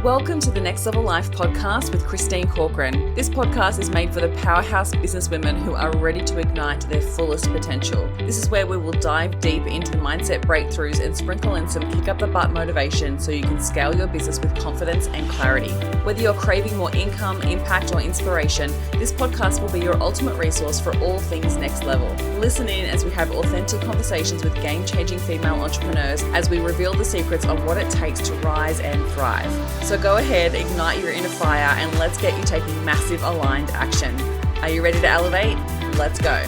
Welcome to the Next Level Life podcast with Christine Corcoran. This podcast is made for the powerhouse businesswomen who are ready to ignite their fullest potential. This is where we will dive deep into the mindset breakthroughs and sprinkle in some kick up the butt motivation so you can scale your business with confidence and clarity. Whether you're craving more income, impact, or inspiration, this podcast will be your ultimate resource for all things next level. Listen in as we have authentic conversations with game-changing female entrepreneurs as we reveal the secrets of what it takes to rise and thrive. So go ahead, ignite your inner fire, and let's get you taking massive aligned action. Are you ready to elevate? Let's go.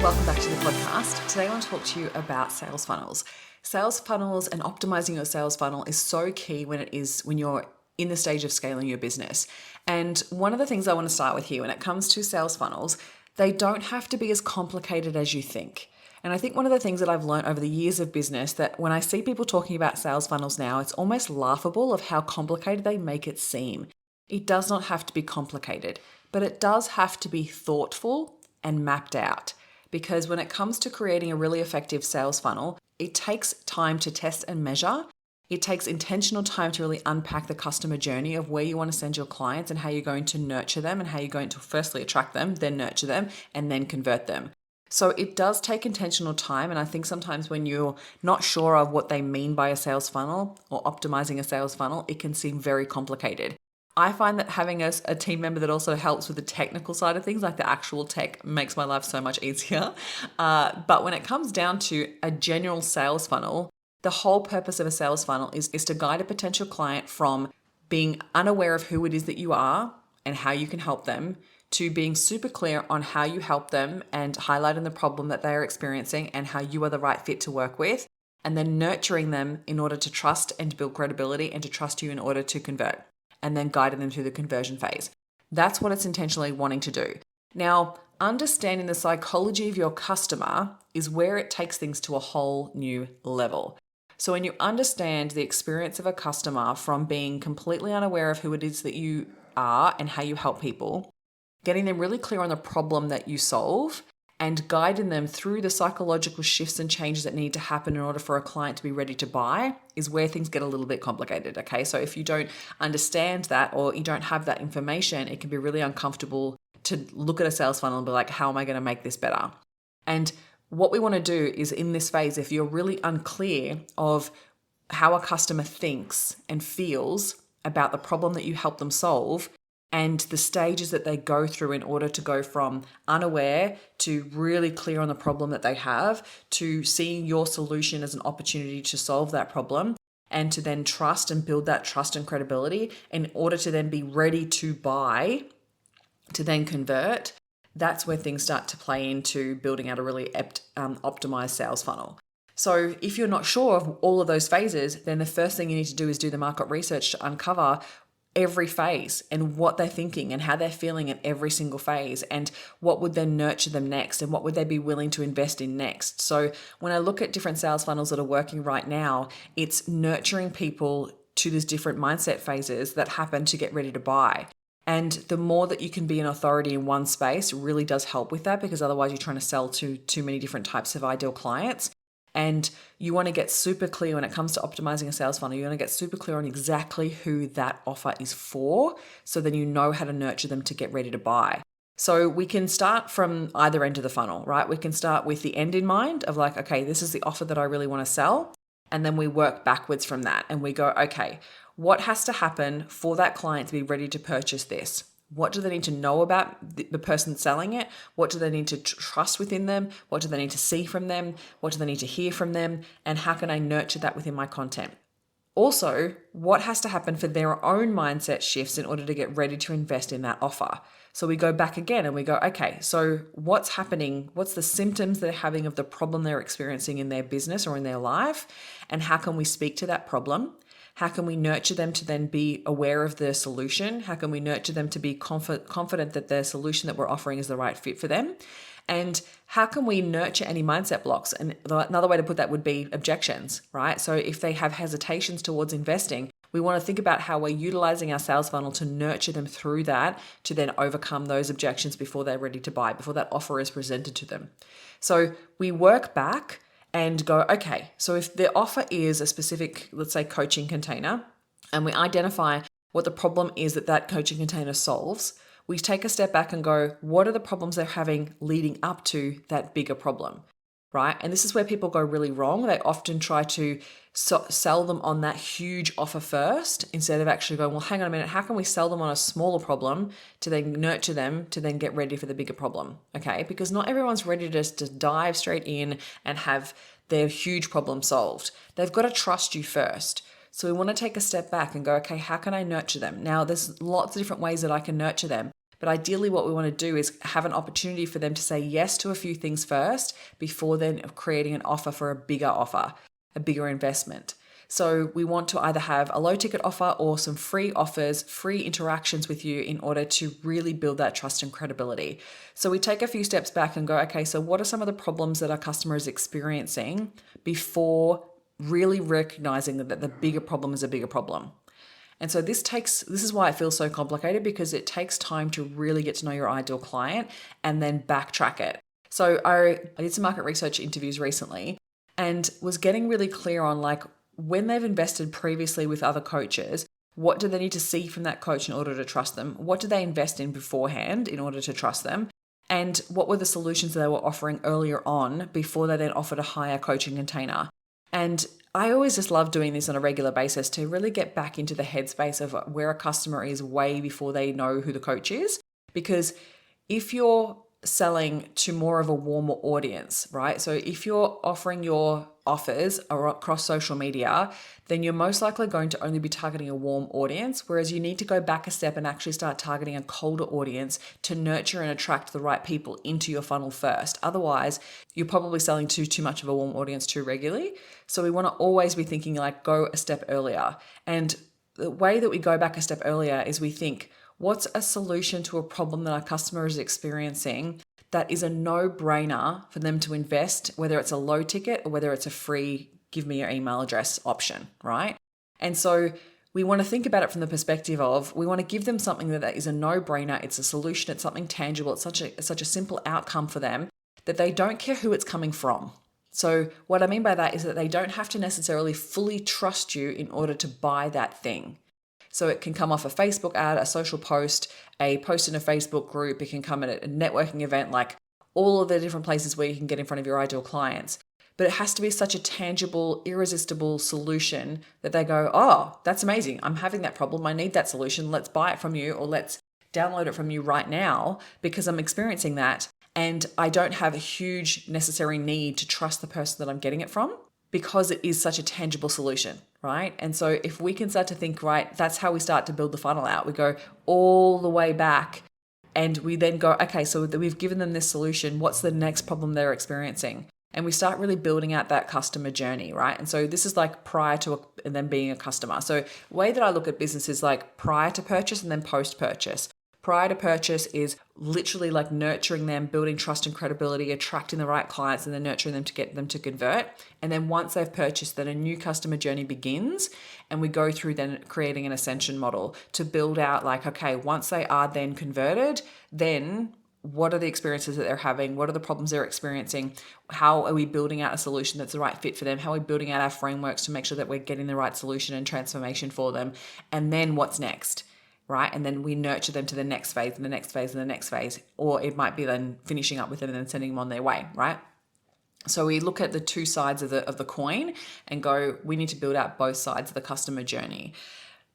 Welcome back to the podcast. Today I want to talk to you about sales funnels. Sales funnels and optimizing your sales funnel is so key when you're in the stage of scaling your business. And one of the things I want to start with here when it comes to sales funnels, they don't have to be as complicated as you think. And I think one of the things that I've learned over the years of business, that when I see people talking about sales funnels now, it's almost laughable of how complicated they make it seem. It does not have to be complicated, but it does have to be thoughtful and mapped out. Because when it comes to creating a really effective sales funnel, it takes time to test and measure. It takes intentional time to really unpack the customer journey of where you want to send your clients and how you're going to nurture them and how you're going to firstly attract them, then nurture them, and then convert them. So it does take intentional time. And I think sometimes when you're not sure of what they mean by a sales funnel or optimizing a sales funnel, it can seem very complicated. I find that having a team member that also helps with the technical side of things, like the actual tech, makes my life so much easier. But when it comes down to a general sales funnel, the whole purpose of a sales funnel is to guide a potential client from being unaware of who it is that you are and how you can help them, to being super clear on how you help them and highlighting the problem that they are experiencing and how you are the right fit to work with, and then nurturing them in order to trust and to build credibility and to trust you in order to convert, and then guiding them through the conversion phase. That's what it's intentionally wanting to do. Now, understanding the psychology of your customer is where it takes things to a whole new level. So when you understand the experience of a customer from being completely unaware of who it is that you are and how you help people, getting them really clear on the problem that you solve and guiding them through the psychological shifts and changes that need to happen in order for a client to be ready to buy is where things get a little bit complicated, okay? So if you don't understand that or you don't have that information, it can be really uncomfortable to look at a sales funnel and be like, how am I going to make this better? And what we want to do is in this phase, if you're really unclear of how a customer thinks and feels about the problem that you help them solve, and the stages that they go through in order to go from unaware to really clear on the problem that they have, to seeing your solution as an opportunity to solve that problem, and to then trust and build that trust and credibility in order to then be ready to buy, to then convert. That's where things start to play into building out a really optimized sales funnel. So if you're not sure of all of those phases, then the first thing you need to do is do the market research to uncover every phase and what they're thinking and how they're feeling in every single phase, and what would then nurture them next and what would they be willing to invest in next. So when I look at different sales funnels that are working right now, it's nurturing people to these different mindset phases that happen to get ready to buy. And the more that you can be an authority in one space really does help with that, because otherwise you're trying to sell to too many different types of ideal clients. And you want to get super clear when it comes to optimizing a sales funnel. You want to get super clear on exactly who that offer is for, so then you know how to nurture them to get ready to buy. So we can start from either end of the funnel, right? We can start with the end in mind of like, okay, this is the offer that I really want to sell. And then we work backwards from that and we go, okay, what has to happen for that client to be ready to purchase this? What do they need to know about the person selling it? What do they need to trust within them? What do they need to see from them? What do they need to hear from them? And how can I nurture that within my content? Also, what has to happen for their own mindset shifts in order to get ready to invest in that offer? So we go back again and we go, okay, so what's happening? What's the symptoms they're having of the problem they're experiencing in their business or in their life? And how can we speak to that problem? How can we nurture them to then be aware of the solution? How can we nurture them to be confident that the solution that we're offering is the right fit for them? And how can we nurture any mindset blocks? And another way to put that would be objections, right? So if they have hesitations towards investing, we want to think about how we're utilizing our sales funnel to nurture them through that, to then overcome those objections before they're ready to buy, before that offer is presented to them. So we work back and go, okay, so if the offer is a specific, let's say, coaching container, and we identify what the problem is that coaching container solves, we take a step back and go, what are the problems they're having leading up to that bigger problem, right? And this is where people go really wrong. They often try to sell them on that huge offer first, instead of actually going, well, hang on a minute, how can we sell them on a smaller problem to then nurture them to then get ready for the bigger problem, okay? Because not everyone's ready to just dive straight in and have their huge problem solved. They've got to trust you first. So we want to take a step back and go, okay, how can I nurture them? Now, there's lots of different ways that I can nurture them. But ideally, what we want to do is have an opportunity for them to say yes to a few things first before then creating an offer for a bigger offer, a bigger investment. So we want to either have a low ticket offer or some free offers, free interactions with you in order to really build that trust and credibility. So we take a few steps back and go, okay, so what are some of the problems that our customer is experiencing before really recognizing that the bigger problem is a bigger problem? And so this is why it feels so complicated, because it takes time to really get to know your ideal client and then backtrack it. So I did some market research interviews recently and was getting really clear on, like, when they've invested previously with other coaches, what do they need to see from that coach in order to trust them? What do they invest in beforehand in order to trust them? And what were the solutions that they were offering earlier on before they then offered a higher coaching container? And I always just love doing this on a regular basis to really get back into the headspace of where a customer is way before they know who the coach is. Because if you're selling to more of a warmer audience, right? So if you're offering your offers across social media, then you're most likely going to only be targeting a warm audience, whereas you need to go back a step and actually start targeting a colder audience to nurture and attract the right people into your funnel first. Otherwise, you're probably selling to too much of a warm audience too regularly. So we want to always be thinking, like, go a step earlier. And the way that we go back a step earlier is we think, what's a solution to a problem that our customer is experiencing that is a no-brainer for them to invest, whether it's a low ticket or whether it's a free give me your email address option, right? And so we want to think about it from the perspective of, we want to give them something that is a no-brainer, it's a solution, it's something tangible, it's such a simple outcome for them that they don't care who it's coming from. So what I mean by that is that they don't have to necessarily fully trust you in order to buy that thing. So it can come off a Facebook ad, a social post, a post in a Facebook group. It can come at a networking event, like all of the different places where you can get in front of your ideal clients. But it has to be such a tangible, irresistible solution that they go, oh, that's amazing. I'm having that problem. I need that solution. Let's buy it from you, or let's download it from you right now because I'm experiencing that. And I don't have a huge necessary need to trust the person that I'm getting it from, because it is such a tangible solution, right? And so if we can start to think, right, that's how we start to build the funnel out. We go all the way back and we then go, okay, so we've given them this solution. What's the next problem they're experiencing? And we start really building out that customer journey, right? And so this is like prior to them being a customer. So the way that I look at business is like prior to purchase and then post-purchase. Prior to purchase is literally like nurturing them, building trust and credibility, attracting the right clients, and then nurturing them to get them to convert. And then once they've purchased, then a new customer journey begins. And we go through then creating an ascension model to build out, like, okay, once they are then converted, then what are the experiences that they're having? What are the problems they're experiencing? How are we building out a solution that's the right fit for them? How are we building out our frameworks to make sure that we're getting the right solution and transformation for them? And then what's next? Right? And then we nurture them to the next phase and the next phase and the next phase, or it might be then finishing up with them and then sending them on their way, right? So we look at the two sides of the coin and go, we need to build out both sides of the customer journey.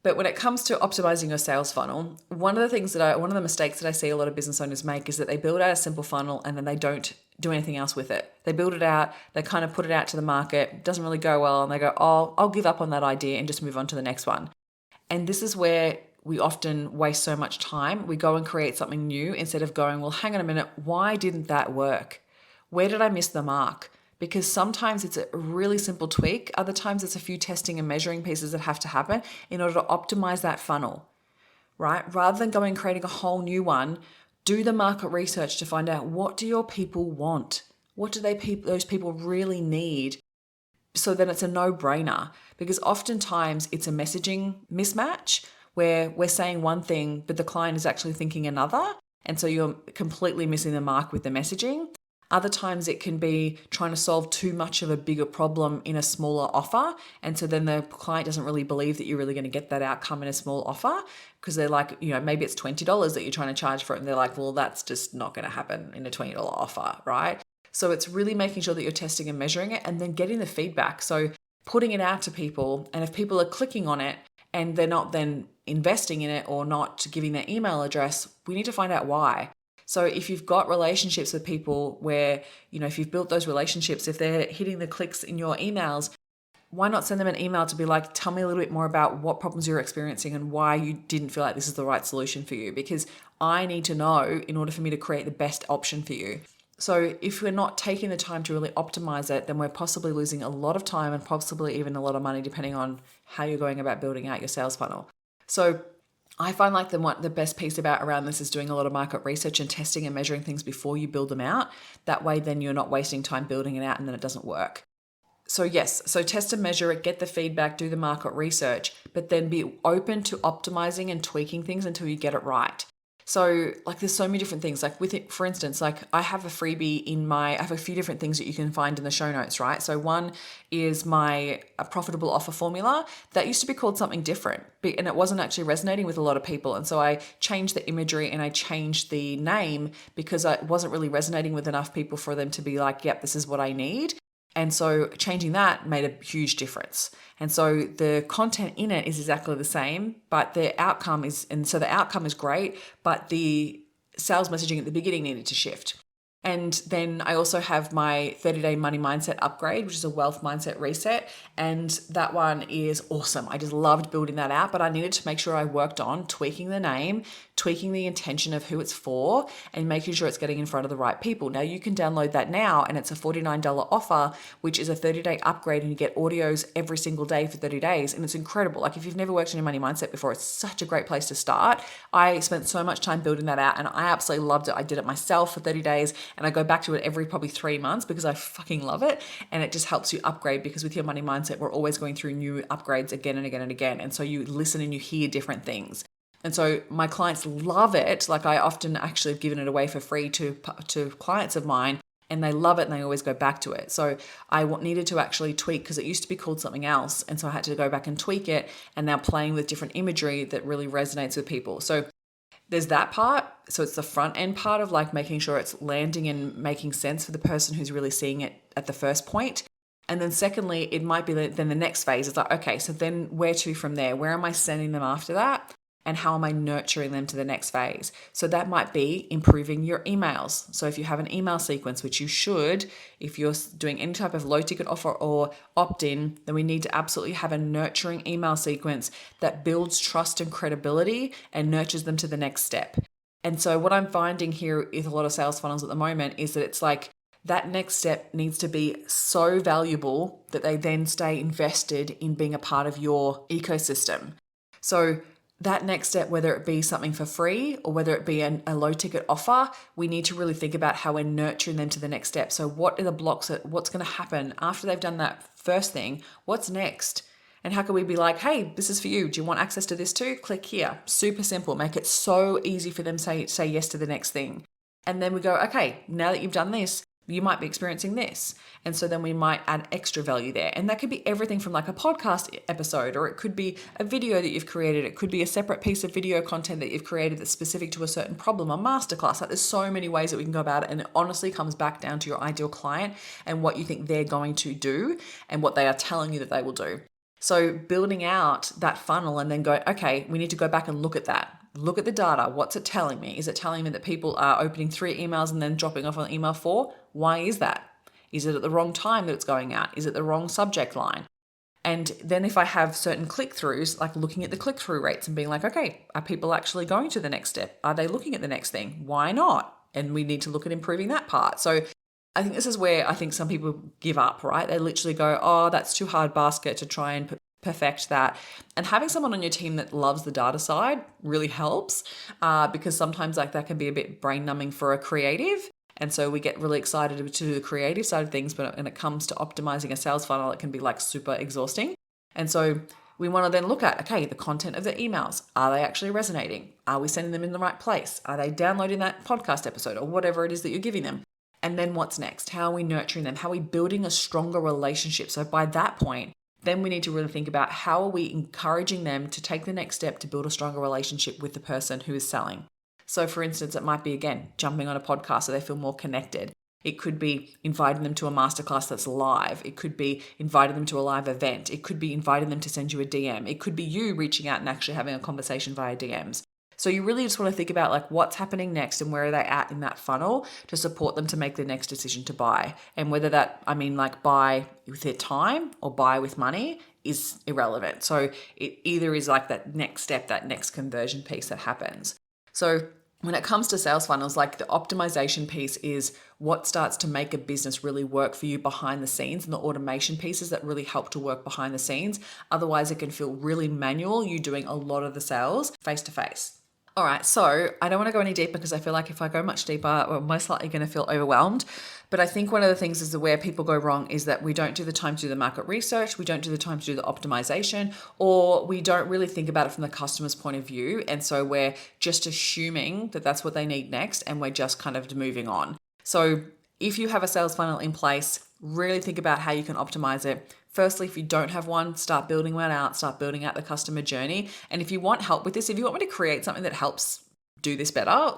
But when it comes to optimizing your sales funnel, one of the mistakes that I see a lot of business owners make is that they build out a simple funnel and then they don't do anything else with it. They build it out, they kind of put it out to the market, it doesn't really go well, and they go, oh, I'll give up on that idea and just move on to the next one. And this is where we often waste so much time. We go and create something new instead of going, well, hang on a minute, why didn't that work? Where did I miss the mark? Because sometimes it's a really simple tweak. Other times it's a few testing and measuring pieces that have to happen in order to optimize that funnel, right? Rather than going and creating a whole new one, do the market research to find out, what do your people want? What do those people really need? So then it's a no-brainer, because oftentimes it's a messaging mismatch where we're saying one thing, but the client is actually thinking another. And so you're completely missing the mark with the messaging. Other times it can be trying to solve too much of a bigger problem in a smaller offer. And so then the client doesn't really believe that you're really going to get that outcome in a small offer, because they're like, maybe it's $20 that you're trying to charge for it. And they're like, well, that's just not going to happen in a $20 offer, right? So it's really making sure that you're testing and measuring it and then getting the feedback. So putting it out to people, and if people are clicking on it and they're not then investing in it or not giving their email address, we need to find out why. So if you've got relationships with people where, if you've built those relationships, if they're hitting the clicks in your emails, why not send them an email to be like, tell me a little bit more about what problems you're experiencing and why you didn't feel like this is the right solution for you, because I need to know in order for me to create the best option for you. So if we're not taking the time to really optimize it, then we're possibly losing a lot of time and possibly even a lot of money, depending on how you're going about building out your sales funnel. So I find like the best piece around this is doing a lot of market research and testing and measuring things before you build them out. That way, then you're not wasting time building it out and then it doesn't work. So yes, so test and measure it, get the feedback, do the market research, but then be open to optimizing and tweaking things until you get it right. So like there's so many different things, like with it, for instance, like I have a freebie I have a few different things that you can find in the show notes, right? So one is my profitable offer formula that used to be called something different, and it wasn't actually resonating with a lot of people. And so I changed the imagery and I changed the name because it wasn't really resonating with enough people for them to be like, yep, this is what I need. And so changing that made a huge difference. And so the content in it is exactly the same, but the outcome is great, but the sales messaging at the beginning needed to shift. And then I also have my 30-day money mindset upgrade, which is a wealth mindset reset. And that one is awesome. I just loved building that out, but I needed to make sure I worked on tweaking the name, tweaking the intention of who it's for, and making sure it's getting in front of the right people. Now you can download that now, and it's a $49 offer, which is a 30-day upgrade, and you get audios every single day for 30 days. And it's incredible. Like if you've never worked on your money mindset before, it's such a great place to start. I spent so much time building that out and I absolutely loved it. I did it myself for 30 days and I go back to it every probably 3 months because I fucking love it. And it just helps you upgrade, because with your money mindset, we're always going through new upgrades again and again and again. And so you listen and you hear different things. And so my clients love it. Like I often actually have given it away for free to clients of mine, and they love it and they always go back to it. So I needed to actually tweak, because it used to be called something else. And so I had to go back and tweak it, and now playing with different imagery that really resonates with people. So there's that part. So it's the front end part of like making sure it's landing and making sense for the person who's really seeing it at the first point. And then secondly, it might be then the next phase is like, okay, so then where to from there? Where am I sending them after that? And how am I nurturing them to the next phase? So that might be improving your emails. So if you have an email sequence, which you should, if you're doing any type of low ticket offer or opt-in, then we need to absolutely have a nurturing email sequence that builds trust and credibility and nurtures them to the next step. And so what I'm finding here with a lot of sales funnels at the moment is that it's like that next step needs to be so valuable that they then stay invested in being a part of your ecosystem. So that next step, whether it be something for free or whether it be a low ticket offer, we need to really think about how we're nurturing them to the next step. So what are the blocks, what's going to happen after they've done that first thing? What's next? And how can we be like, hey, this is for you. Do you want access to this too? Click here. Super simple. Make it so easy for them to say yes to the next thing. And then we go, okay, now that you've done this, you might be experiencing this. And so then we might add extra value there. And that could be everything from like a podcast episode, or it could be a video that you've created. It could be a separate piece of video content that you've created that's specific to a certain problem, a masterclass. Like there's so many ways that we can go about it. And it honestly comes back down to your ideal client and what you think they're going to do and what they are telling you that they will do. So building out that funnel and then go, okay, we need to go back and look at that. Look at the data. What's it telling me? Is it telling me that people are opening 3 emails and then dropping off on email 4? Why is that? Is it at the wrong time that it's going out? Is it the wrong subject line? And then if I have certain click-throughs, like looking at the click-through rates and being like, okay, are people actually going to the next step? Are they looking at the next thing? Why not? And we need to look at improving that part. So I think this is where I think some people give up, right? They literally go, oh, that's too hard basket to try and perfect that. And having someone on your team that loves the data side really helps, because sometimes like that can be a bit brain numbing for a creative. And so we get really excited to do the creative side of things, but when it comes to optimizing a sales funnel, it can be like super exhausting. And so we want to then look at, okay, the content of the emails. Are they actually resonating? Are we sending them in the right place? Are they downloading that podcast episode or whatever it is that you're giving them? And then what's next? How are we nurturing them? How are we building a stronger relationship? So by that point, then we need to really think about how are we encouraging them to take the next step to build a stronger relationship with the person who is selling. So for instance, it might be, again, jumping on a podcast so they feel more connected. It could be inviting them to a masterclass that's live. It could be inviting them to a live event. It could be inviting them to send you a DM. It could be you reaching out and actually having a conversation via DMs. So you really just want to think about like what's happening next and where are they at in that funnel to support them to make the next decision to buy. And whether that, like buy with their time or buy with money is irrelevant. So it either is like that next step, that next conversion piece that happens. So when it comes to sales funnels, like the optimization piece is what starts to make a business really work for you behind the scenes, and the automation pieces that really help to work behind the scenes. Otherwise, it can feel really manual, you doing a lot of the sales face to face. All right, so I don't want to go any deeper because I feel like if I go much deeper, we're most likely going to feel overwhelmed. But I think one of the things is where people go wrong is that we don't do the time to do the market research, we don't do the time to do the optimization, or we don't really think about it from the customer's point of view. And so we're just assuming that that's what they need next, and we're just kind of moving on. So if you have a sales funnel in place, really think about how you can optimize it. Firstly, if you don't have one, start building one out, start building out the customer journey. And if you want help with this, if you want me to create something that helps do this better,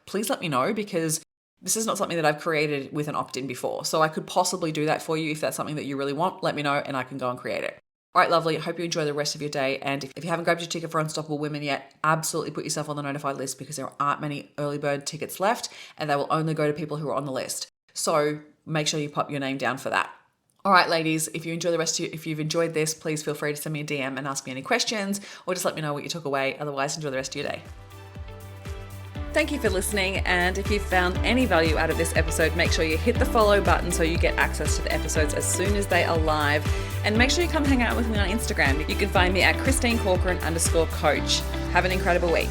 please let me know, because this is not something that I've created with an opt-in before. So I could possibly do that for you. If that's something that you really want, let me know and I can go and create it. All right, lovely. I hope you enjoy the rest of your day. And if you haven't grabbed your ticket for Unstoppable Women yet, absolutely put yourself on the notified list, because there aren't many early bird tickets left and they will only go to people who are on the list. So make sure you pop your name down for that. All right, ladies, if you've enjoyed this, please feel free to send me a DM and ask me any questions, or just let me know what you took away. Otherwise, enjoy the rest of your day. Thank you for listening. And if you found any value out of this episode, make sure you hit the follow button so you get access to the episodes as soon as they are live. And make sure you come hang out with me on Instagram. You can find me at ChristineCorcoran_coach. Have an incredible week.